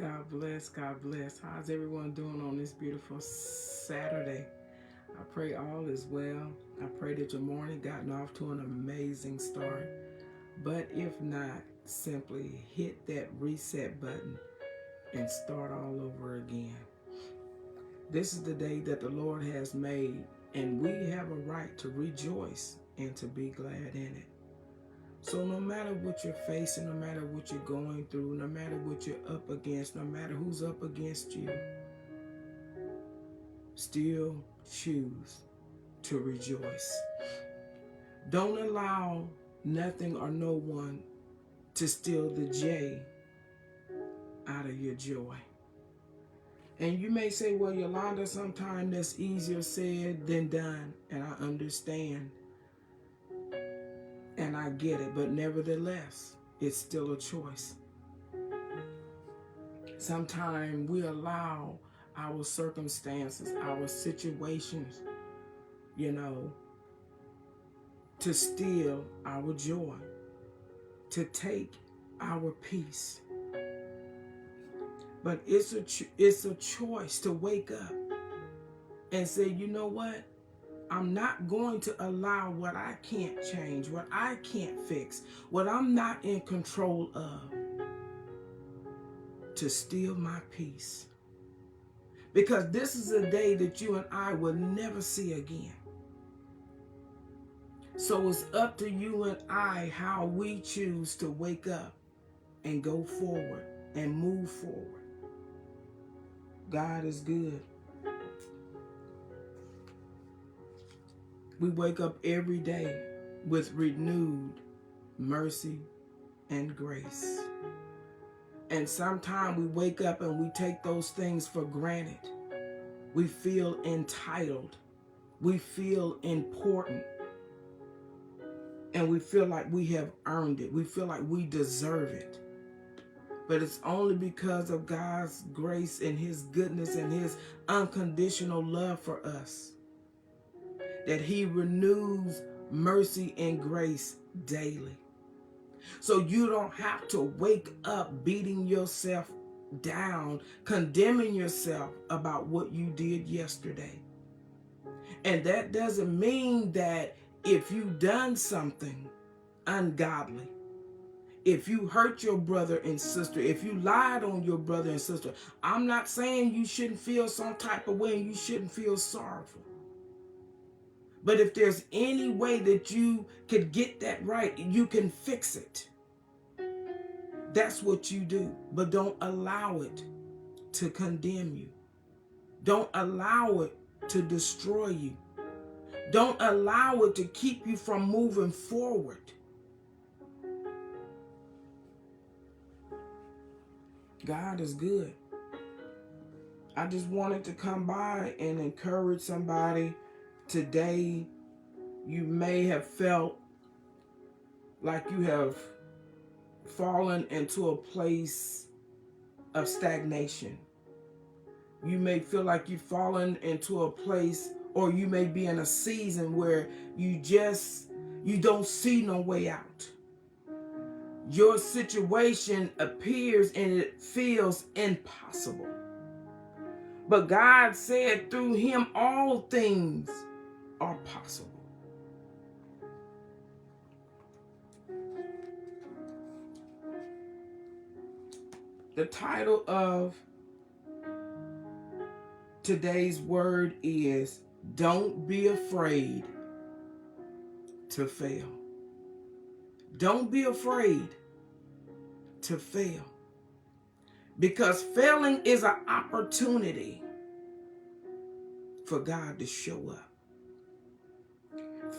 God bless. God bless. How's everyone doing on this beautiful Saturday? I pray all is well. I pray that your morning gotten off to an amazing start. But if not, simply hit that reset button and start all over again. This is the day that the Lord has made, and we have a right to rejoice and to be glad in it. So no matter what you're facing, no matter what you're going through, no matter what you're up against, no matter who's up against you, still choose to rejoice. Don't allow nothing or no one to steal the J out of your joy. And you may say, well, Yolanda, sometimes that's easier said than done. And I understand. And I get it. But nevertheless, it's still a choice. Sometimes we allow our circumstances, our situations, to steal our joy, to take our peace. But it's a choice to wake up and say, you know what? I'm not going to allow what I can't change, what I can't fix, what I'm not in control of, to steal my peace. Because this is a day that you and I will never see again. So it's up to you and I how we choose to wake up and go forward and move forward. God is good. We wake up every day with renewed mercy and grace. And sometimes we wake up and we take those things for granted. We feel entitled. We feel important. And we feel like we have earned it. We feel like we deserve it. But it's only because of God's grace and His goodness and His unconditional love for us that He renews mercy and grace daily. So you don't have to wake up beating yourself down, condemning yourself about what you did yesterday. And that doesn't mean that if you've done something ungodly, if you hurt your brother and sister, if you lied on your brother and sister, I'm not saying you shouldn't feel some type of way and you shouldn't feel sorrowful. But if there's any way that you could get that right, you can fix it. That's what you do. But don't allow it to condemn you. Don't allow it to destroy you. Don't allow it to keep you from moving forward. God is good. I just wanted to come by and encourage somebody today. You may have felt like you have fallen into a place of stagnation. You may feel like you've fallen into a place, or you may be in a season where you don't see no way out. Your situation appears and it feels impossible. But God said through Him all things are possible. The title of today's word is Don't Be Afraid to Fail. Don't be afraid to fail. Because failing is an opportunity for God to show up.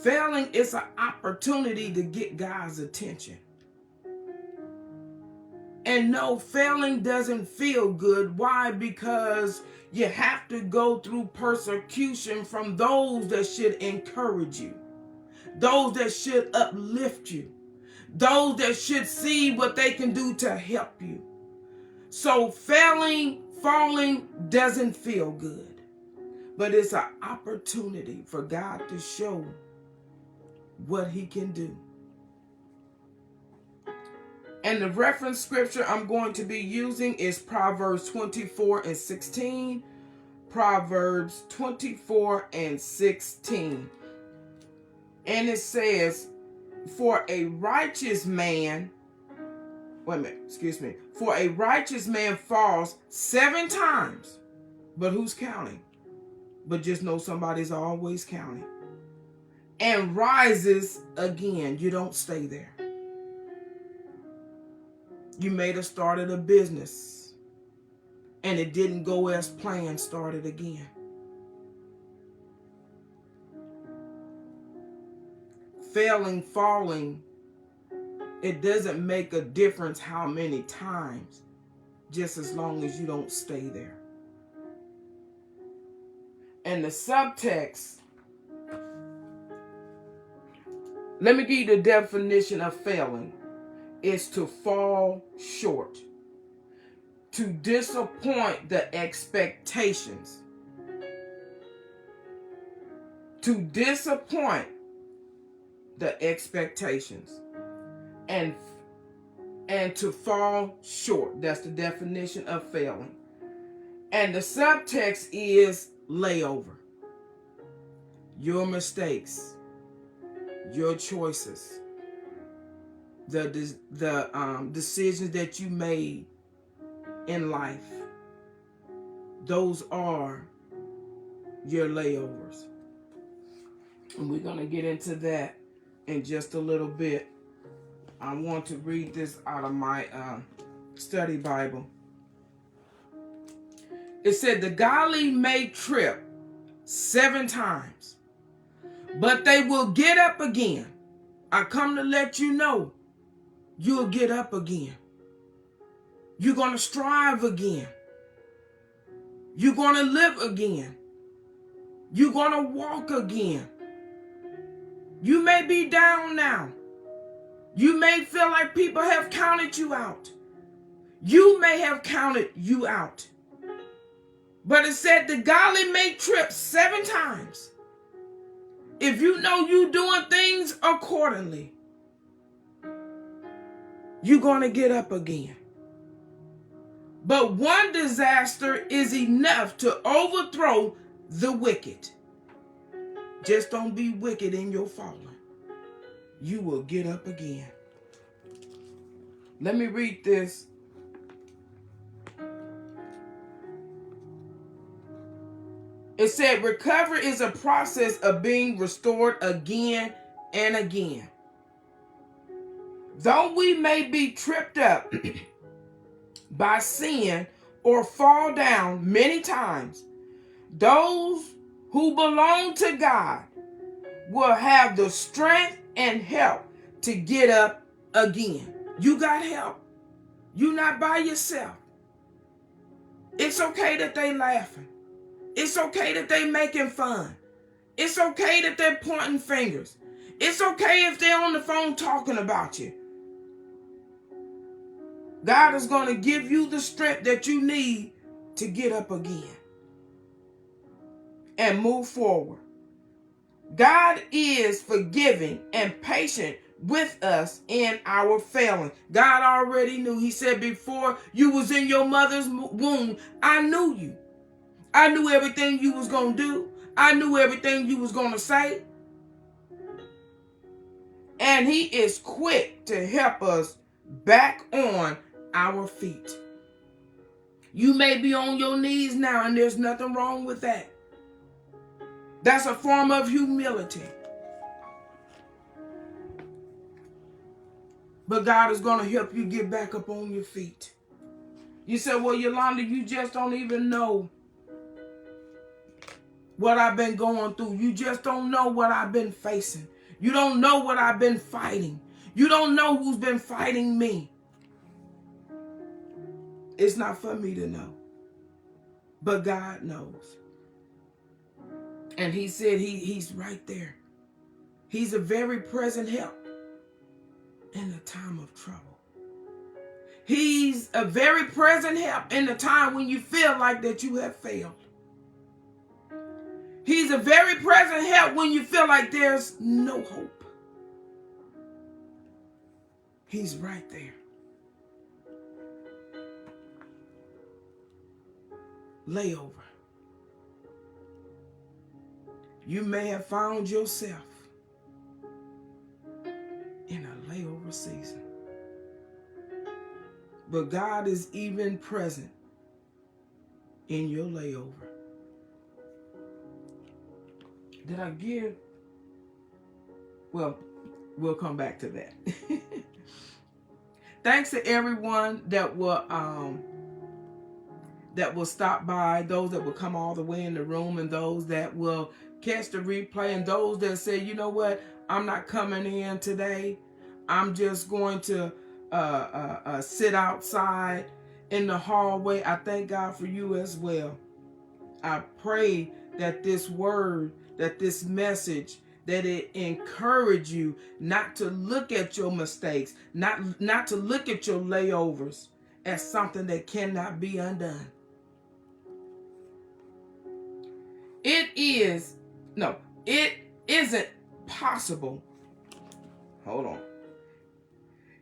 Failing is an opportunity to get God's attention. And no, failing doesn't feel good. Why? Because you have to go through persecution from those that should encourage you, those that should uplift you, those that should see what they can do to help you. So falling doesn't feel good, but it's an opportunity for God to show what He can do. And the reference scripture I'm going to be using is Proverbs 24:16. Proverbs 24:16. And it says, for a righteous man, for a righteous man falls 7 times. But who's counting? But just know somebody's always counting. And rises again. You don't stay there. You may have started a business and it didn't go as planned. Start it again. Failing, falling, it doesn't make a difference how many times, just as long as you don't stay there. And the subtext, let me give you the definition of failing, is to fall short, to disappoint the expectations, to disappoint the expectations, and to fall short. That's the definition of failing. And the subtext is layover. Your mistakes, your choices, the decisions that you made in life, those are your layovers. And we're going to get into that in just a little bit. I want to read this out of my study Bible. It said, the godly may trip 7 times, but they will get up again. I come to let you know, you'll get up again. You're going to strive again. You're going to live again. You're going to walk again. You may be down now. You may feel like people have counted you out. You may have counted you out. But it said the godly may trip 7 times. If you know you're doing things accordingly, you're going to get up again. But one disaster is enough to overthrow the wicked. Just don't be wicked in your falling. You will get up again. Let me read this. It said, recovery is a process of being restored again and again. Though we may be tripped up by sin or fall down many times, those who belong to God will have the strength and help to get up again. You got help. You're not by yourself. It's okay that they laughing. It's okay that they making fun. It's okay that they're pointing fingers. It's okay if they're on the phone talking about you. God is going to give you the strength that you need to get up again and move forward. God is forgiving and patient with us in our failing. God already knew. He said, before you was in your mother's womb, I knew you. I knew everything you was going to do. I knew everything you was going to say. And he is quick to help us back on our feet. You may be on your knees now, and there's nothing wrong with that. That's a form of humility. But God is going to help you get back up on your feet. You said, well, Yolanda, you just don't even know what I've been going through. You just don't know what I've been facing. You don't know what I've been fighting. You don't know who's been fighting me. It's not for me to know. But God knows. And he said he's right there. He's a very present help in the time of trouble. He's a very present help in the time when you feel like that you have failed. He's a very present help when you feel like there's no hope. He's right there. layover. You may have found yourself in a layover season. But God is even present in your layover. Did I give? Well, we'll come back to that. Thanks to everyone that will stop by, those that will come all the way in the room, and those that will catch the replay, and those that say, you know what, I'm not coming in today. I'm just going to sit outside in the hallway. I thank God for you as well. I pray that this word, that this message, that it encourage you not to look at your mistakes, not to look at your layovers as something that cannot be undone. It isn't possible. Hold on.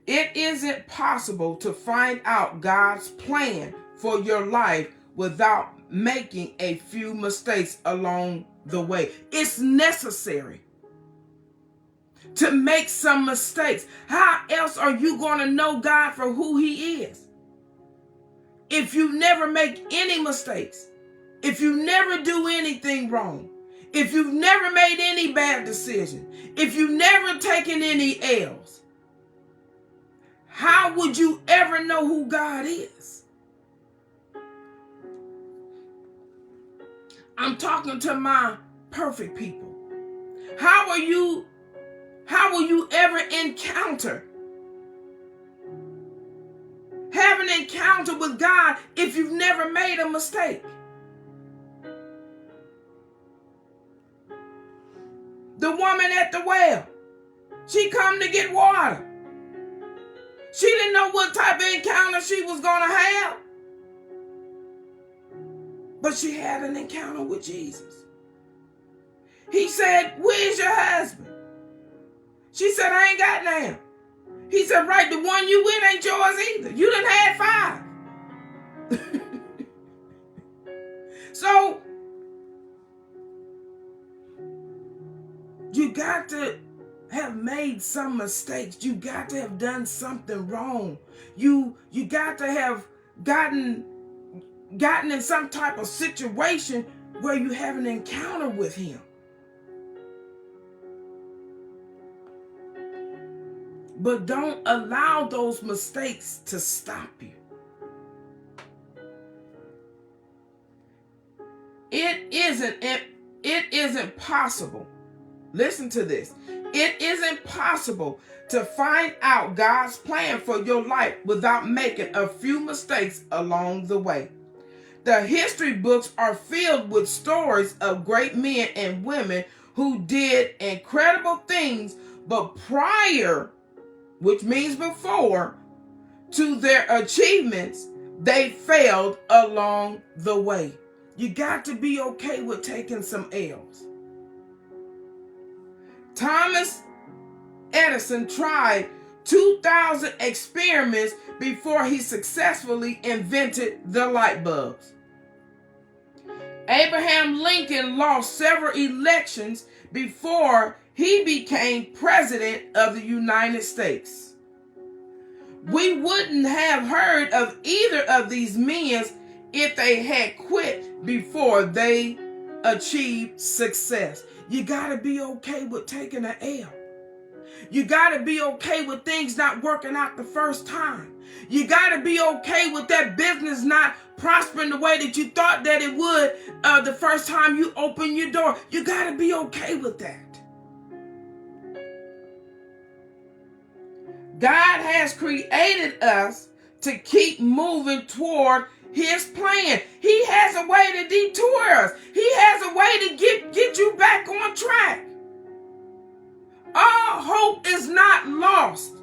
It isn't possible to find out God's plan for your life without making a few mistakes along the way. It's necessary to make some mistakes. How else are you going to know God for who He is? If you never make any mistakes, if you never do anything wrong, if you've never made any bad decision, if you've never taken any L's, how would you ever know who God is? I'm talking to my perfect people. How will you ever have an encounter with God if you've never made a mistake? The woman at the well, she come to get water. She didn't know what type of encounter she was going to have. But she had an encounter with Jesus. He said, where's your husband? She said, I ain't got none. He said, right, the one you with ain't yours either. You done had 5. So, you got to have made some mistakes. You got to have done something wrong. You got to have gotten in some type of situation where you have an encounter with Him. But don't allow those mistakes to stop you. It isn't possible. Listen to this. It isn't possible to find out God's plan for your life without making a few mistakes along the way. The history books are filled with stories of great men and women who did incredible things, but prior, which means before, to their achievements, they failed along the way. You got to be okay with taking some L's. Thomas Edison tried 2,000 experiments before he successfully invented the light bulbs. Abraham Lincoln lost several elections before he became president of the United States. We wouldn't have heard of either of these men if they had quit before they achieved success. You got to be okay with taking an L. You got to be okay with things not working out the first time. You got to be okay with that business not prospering the way that you thought that it would the first time you open your door. You got to be okay with that. God has created us to keep moving toward His plan. He has a way to detour us. He has a way to get you back on track. All hope is not lost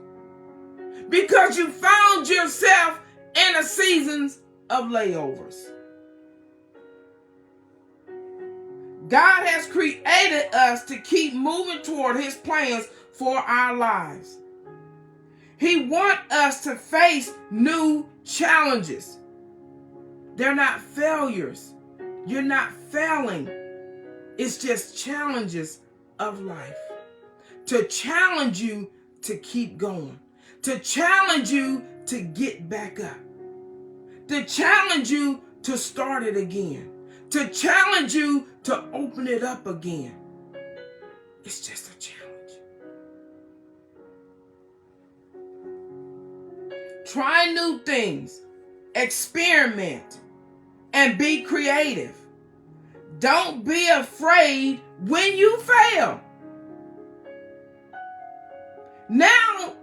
because you found yourself in a season of layovers. God has created us to keep moving toward His plans for our lives. He wants us to face new challenges. They're not failures. You're not failing. It's just challenges of life to challenge you to keep going, to challenge you to get back up, to challenge you to start it again, to challenge you to open it up again. It's just a challenge. Try new things, experiment, and be creative. Don't be afraid when you fail. Now,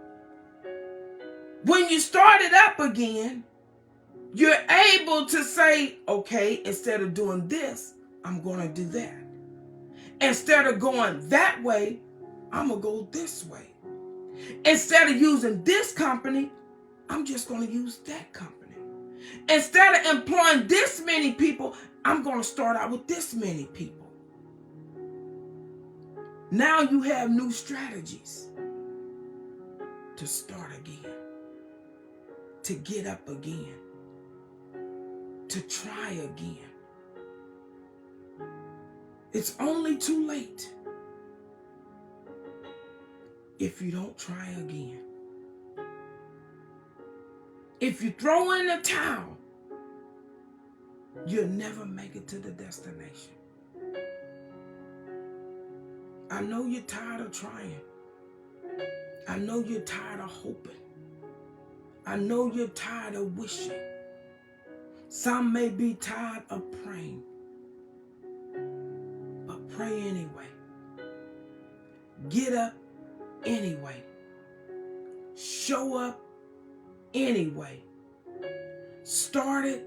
when you start it up again, you're able to say, okay, instead of doing this, I'm going to do that. Instead of going that way, I'm going to go this way. Instead of using this company, I'm just going to use that company. Instead of employing this many people, I'm going to start out with this many people. Now you have new strategies to start again, to get up again, to try again. It's only too late if you don't try again. If you throw in the towel, you'll never make it to the destination. I know you're tired of trying. I know you're tired of hoping. I know you're tired of wishing. Some may be tired of praying. But pray anyway. Get up anyway. Show up anyway. Start it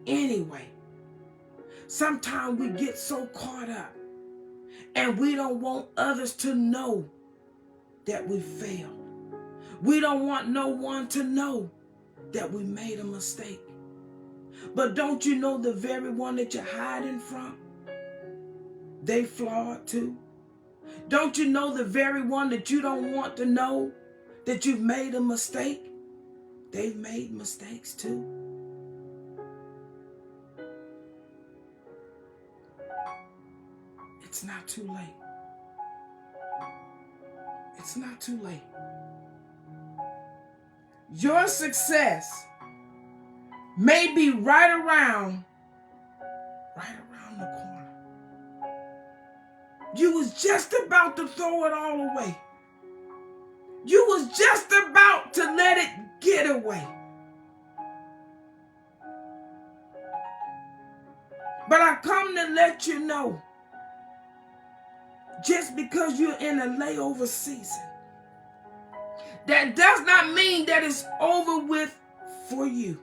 anyway. Sometimes we get so caught up and we don't want others to know that we failed. We don't want no one to know that we made a mistake. But don't you know the very one that you're hiding from, they flawed too? Don't you know the very one that you don't want to know that you've made a mistake? They've made mistakes too. It's not too late. It's not too late. Your success may be right around the corner. You was just about to throw it all away. You was just about to let it get away. But I come to let you know, just because you're in a layover season, that does not mean that it's over with for you.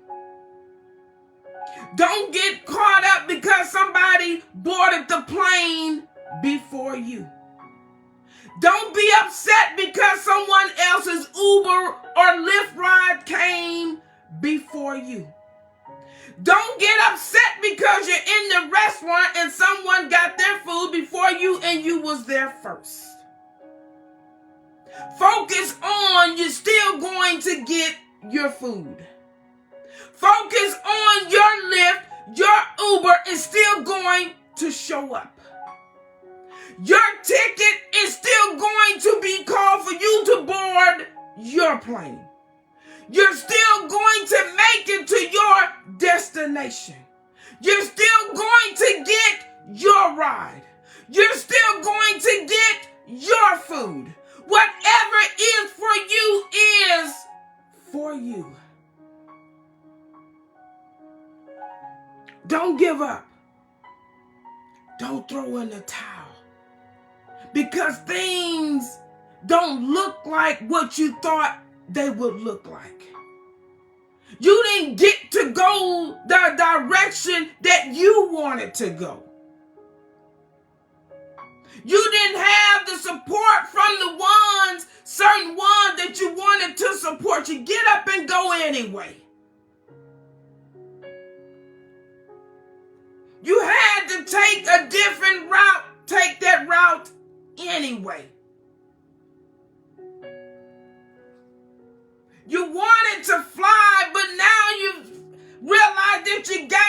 Don't get caught up because somebody boarded the plane before you. Don't be upset because someone else's Uber or Lyft ride came before you. Don't get upset because you're in the restaurant and someone got their food before you and you was there first. Focus on you're still going to get your food. Focus on your Lyft, your Uber is still going to show up. Your ticket is still going to be called for you to board your plane. You're still going to make it to your destination. You're still going to get your ride. You're still going to get your food. Whatever is for you is for you. Don't give up. Don't throw in the towel. Because things don't look like what you thought they would look like. You didn't get to go the direction that you wanted to go. You didn't have the support from the certain ones that you wanted to support you. Get up and go anyway. You had to take a different route. Take that route anyway. You wanted to fly, but now you realize that you got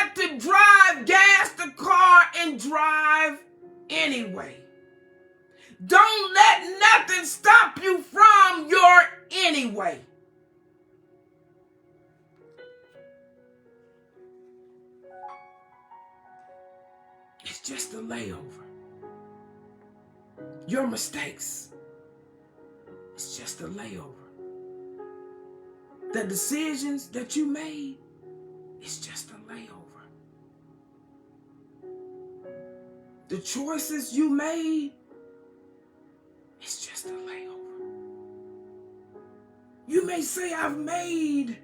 and drive anyway. Don't let nothing stop you from your anyway. It's just a layover. Your mistakes, it's just a layover. The decisions that you made, it's just a layover. The choices you made, it's just a layover. You may say, I've made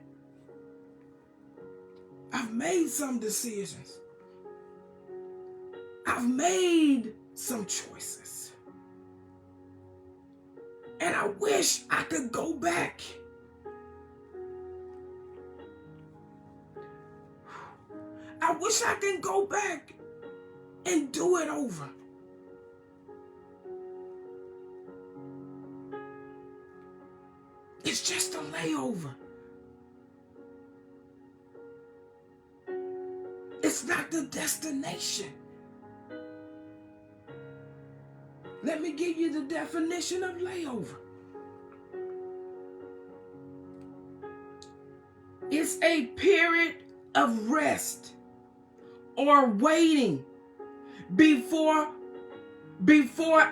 some decisions. I've made some choices. And I wish I could go back. I wish I could go back and do it over. It's just a layover. It's not the destination. Let me give you the definition of layover. It's a period of rest or waiting before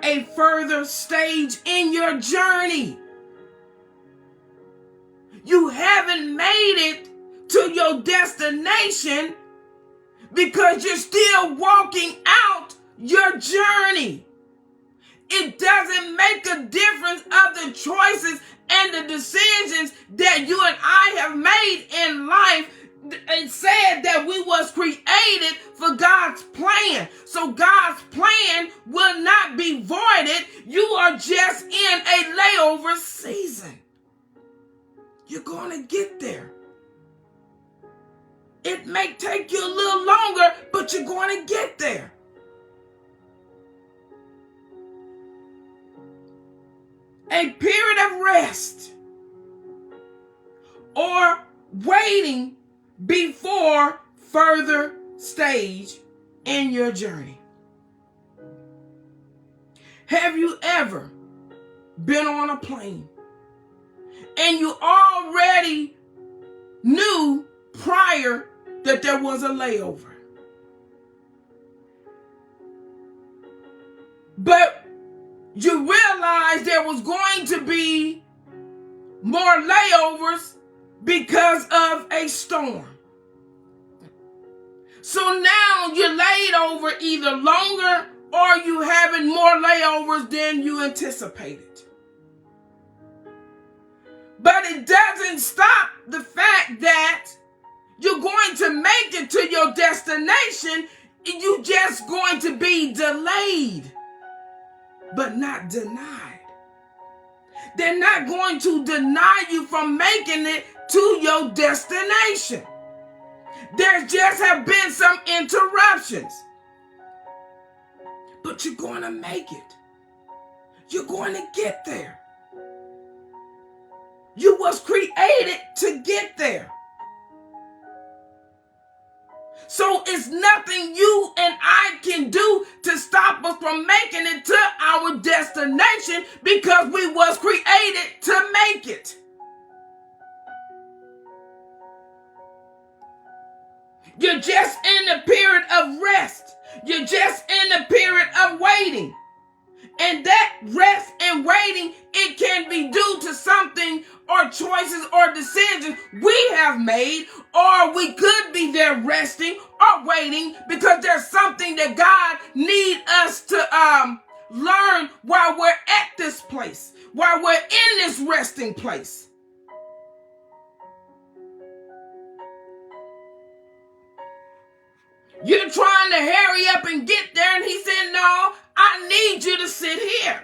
a further stage in your journey. You haven't made it to your destination because you're still walking out your journey. It doesn't make a difference of the choices and the decisions that you and I have made in life. It said that we was created for God's plan. So God's plan will not be voided. You are just in a layover season. You're going to get there. It may take you a little longer, but you're going to get there. A period of rest or waiting before further stage in your journey. Have you ever been on a plane and you already knew prior that there was a layover? But you realized there was going to be more layovers because of a storm. So now you're laid over either longer or you having more layovers than you anticipated. But it doesn't stop the fact that you're going to make it to your destination. You're just going to be delayed, but not denied. They're not going to deny you from making it to your destination. There just have been some interruptions, but you're going to make it. You're going to get there. You was created to get there. So it's nothing you and I can do to stop us from making it to our destination because we was created to make it. You're just in a period of rest. You're just in a period of waiting. And that rest and waiting, it can be due to something or choices or decisions we have made, or we could be there resting or waiting because there's something that God needs us to learn while we're at this place, while we're in this resting place. You're trying to hurry up and get there, and he said, no, I need you to sit here.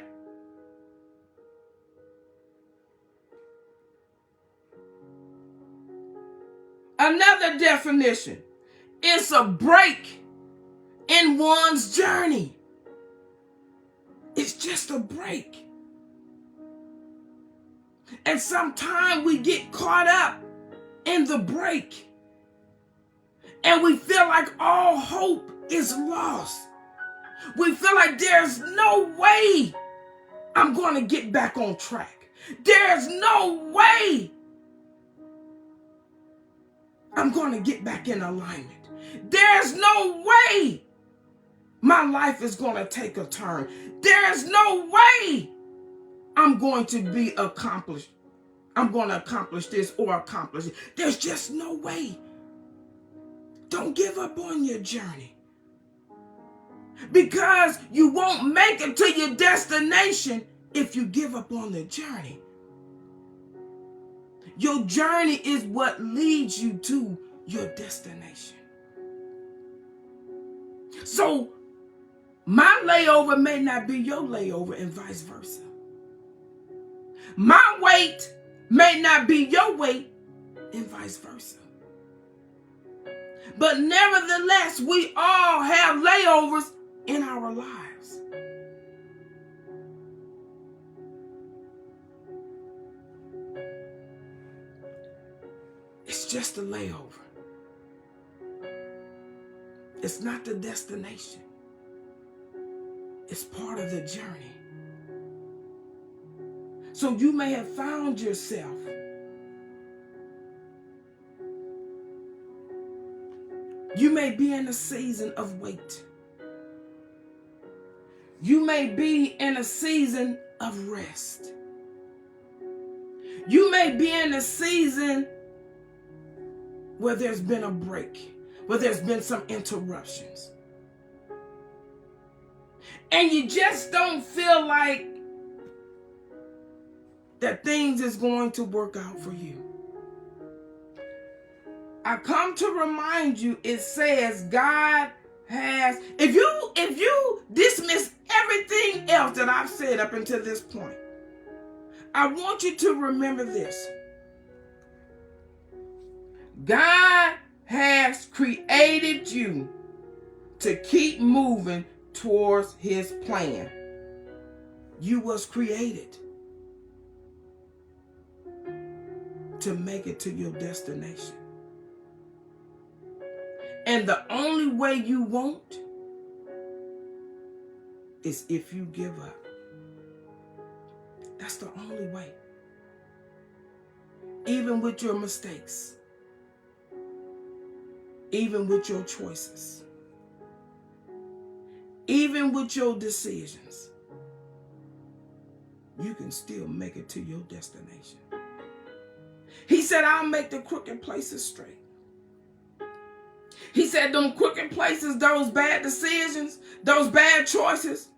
Another definition is a break in one's journey. It's just a break. And sometimes we get caught up in the break. And we feel like all hope is lost. We feel like there's no way I'm going to get back on track. There's no way I'm going to get back in alignment. There's no way my life is going to take a turn. There's no way I'm going to be accomplished. I'm going to accomplish this or accomplish it. There's just no way. Don't give up on your journey. Because you won't make it to your destination if you give up on the journey. Your journey is what leads you to your destination. So my layover may not be your layover and vice versa. My wait may not be your wait and vice versa. But nevertheless, we all have layovers in our lives. It's just a layover. It's not the destination. It's part of the journey. So you may have found yourself you may be in a season of wait. You may be in a season of rest. You may be in a season where there's been a break, where there's been some interruptions. And you just don't feel like that things is going to work out for you. I come to remind you, it says God has, if you dismiss everything else that I've said up until this point, I want you to remember this. God has created you to keep moving towards his plan. You was created to make it to your destination. And the only way you won't is if you give up. That's the only way. Even with your mistakes. Even with your choices. Even with your decisions. You can still make it to your destination. He said, I'll make the crooked places straight. He said, them crooked places, those bad decisions, those bad choices,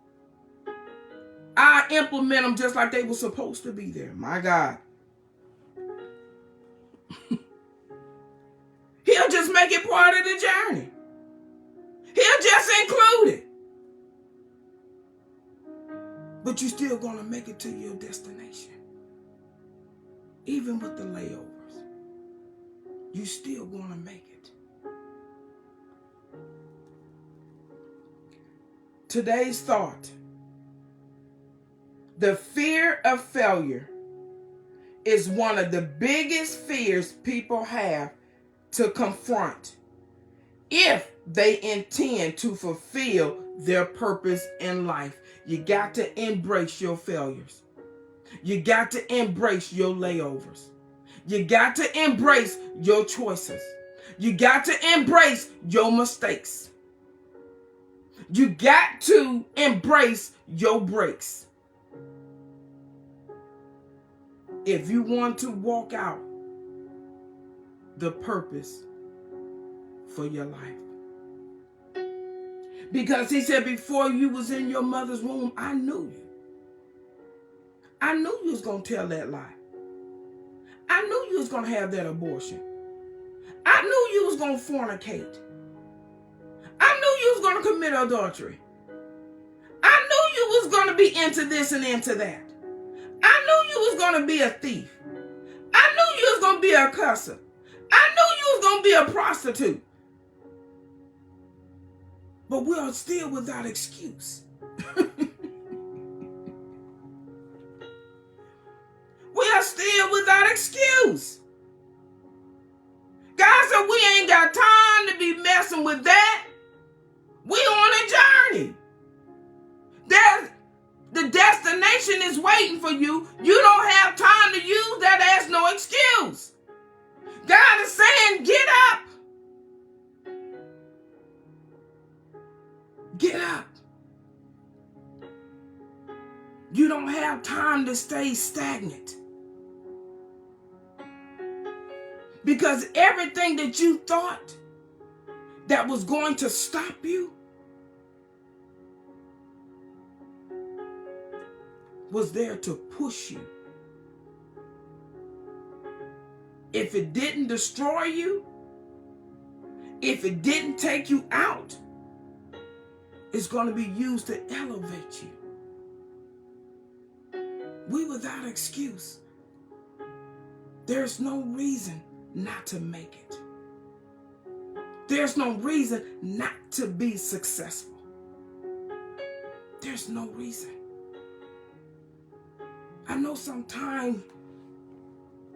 I implement them just like they were supposed to be there. My God. He'll just make it part of the journey. He'll just include it. But you're still going to make it to your destination. Even with the layovers, you're still going to make it. Today's thought. The fear of failure is one of the biggest fears people have to confront if they intend to fulfill their purpose in life. You got to embrace your failures. You got to embrace your layovers. You got to embrace your choices. You got to embrace your mistakes. You got to embrace your breaks. If you want to walk out the purpose for your life. Because he said, before you was in your mother's womb, I knew you. I knew you was going to tell that lie. I knew you was going to have that abortion. I knew you was going to fornicate. I knew you was going to commit adultery. I knew you was going to be into this and into that. I knew you was going to be a thief. I knew you was going to be a cusser. I knew you was going to be a prostitute. But we are still without excuse. We are still without excuse. God said we ain't got time to be messing with that. We on a journey. elevation is waiting for you. You don't have time to use that as no excuse. God is saying, get up. Get up. You don't have time to stay stagnant. Because everything that you thought that was going to stop you was there to push you. If it didn't destroy you, if it didn't take you out, it's going to be used to elevate you. We without excuse. There's no reason not to make it. There's no reason not to be successful. There's no reason. I know sometimes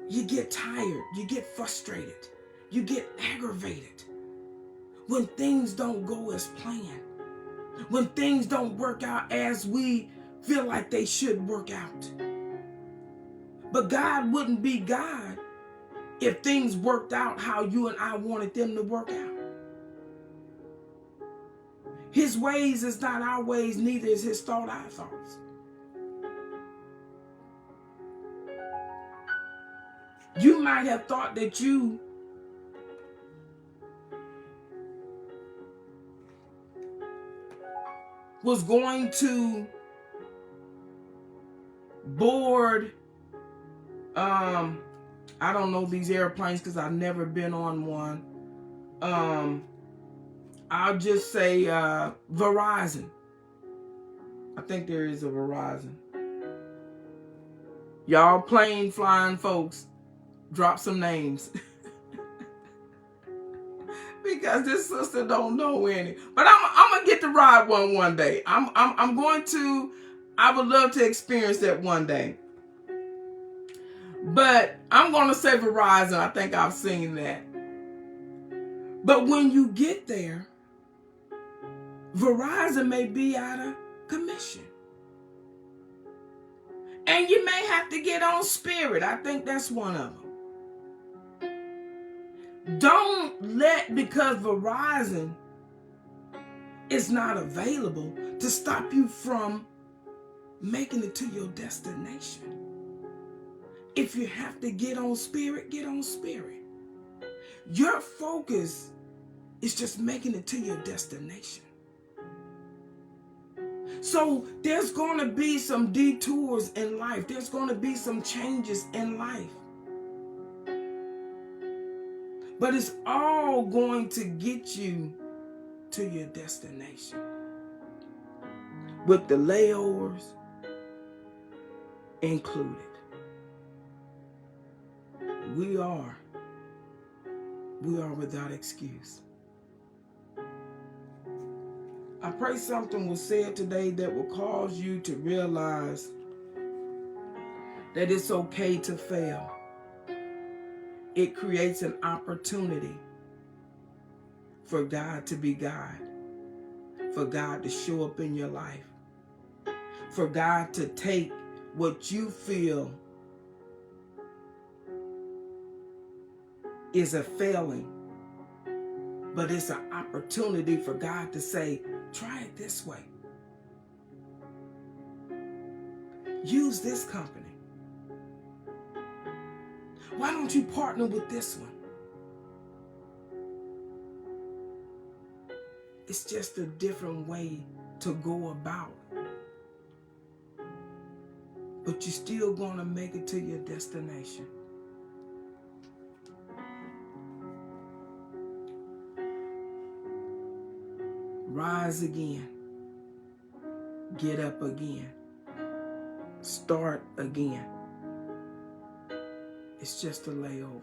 you get tired, you get frustrated, you get aggravated when things don't go as planned, when things don't work out as we feel like they should work out. But God wouldn't be God if things worked out how you and I wanted them to work out. His ways is not our ways, neither is his thought our thoughts. You might have thought that you was going to board, I don't know these airplanes because I've never been on one. I'll just say Verizon. I think there is a Verizon. Y'all plane flying folks, drop some names. Because this sister don't know any. But I'm gonna get to ride one day. I'm going to. I would love to experience that one day. But I'm gonna say Verizon. I think I've seen that. But when you get there, Verizon may be out of commission. And you may have to get on Spirit. I think that's one of them. Don't let, because Verizon is not available, to stop you from making it to your destination. If you have to get on Spirit, get on Spirit. Your focus is just making it to your destination. So there's going to be some detours in life. There's going to be some changes in life. But it's all going to get you to your destination. With the layovers included. We are without excuse. I pray something was said today that will cause you to realize that it's okay to fail. It creates an opportunity for God to be God, for God to show up in your life, for God to take what you feel is a failing, but it's an opportunity for God to say, try it this way. Use this company. Why don't you partner with this one? It's just a different way to go about. But you're still going to make it to your destination. Rise again. Get up again. Start again. It's just a layover.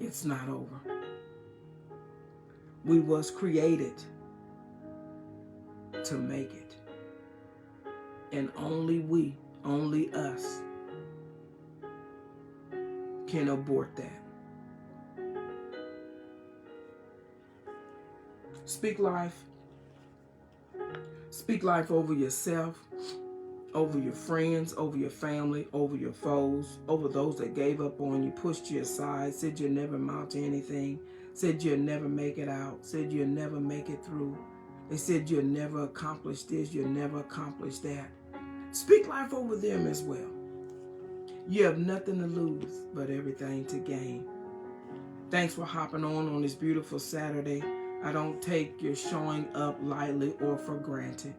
It's not over. We was created to make it. And only we, only us, can abort that. Speak life. Speak life over yourself. over your friends, over your family, over your foes, over those that gave up on you, pushed you aside, said you'll never amount to anything, said you'll never make it out, said you'll never make it through. They said you'll never accomplish this, you'll never accomplish that. Speak life over them as well. You have nothing to lose, but everything to gain. Thanks for hopping on this beautiful Saturday. I don't take your showing up lightly or for granted.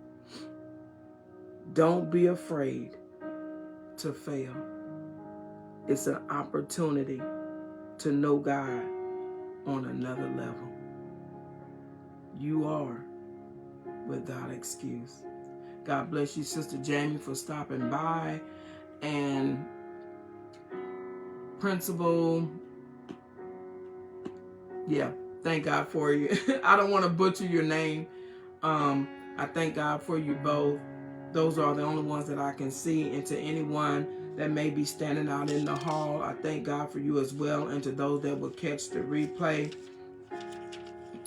Don't be afraid to fail. It's an opportunity to know God on another level. You are without excuse. God bless you, Sister Jamie, for stopping by. And Principal, thank God for you. I don't want to butcher your name. I thank God for you both. Those are the only ones that I can see. And to anyone that may be standing out in the hall, I thank God for you as well. And to those that will catch the replay,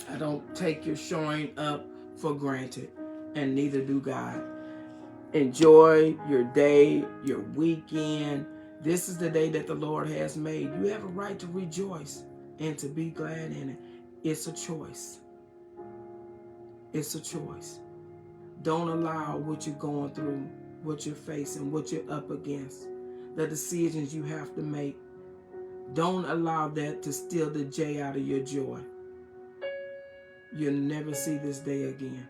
I don't take your showing up for granted, and neither do God. Enjoy your day, your weekend. This is the day that the Lord has made. You have a right to rejoice and to be glad in it. It's a choice. It's a choice. Don't allow what you're going through, what you're facing, what you're up against, the decisions you have to make. Don't allow that to steal the joy out of your joy. You'll never see this day again.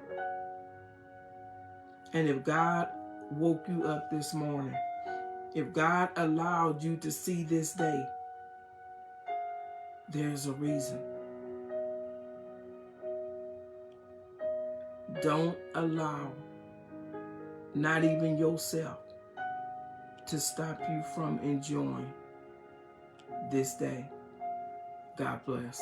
And if God woke you up this morning, if God allowed you to see this day, there's a reason. Don't allow, not even yourself, to stop you from enjoying this day. God bless.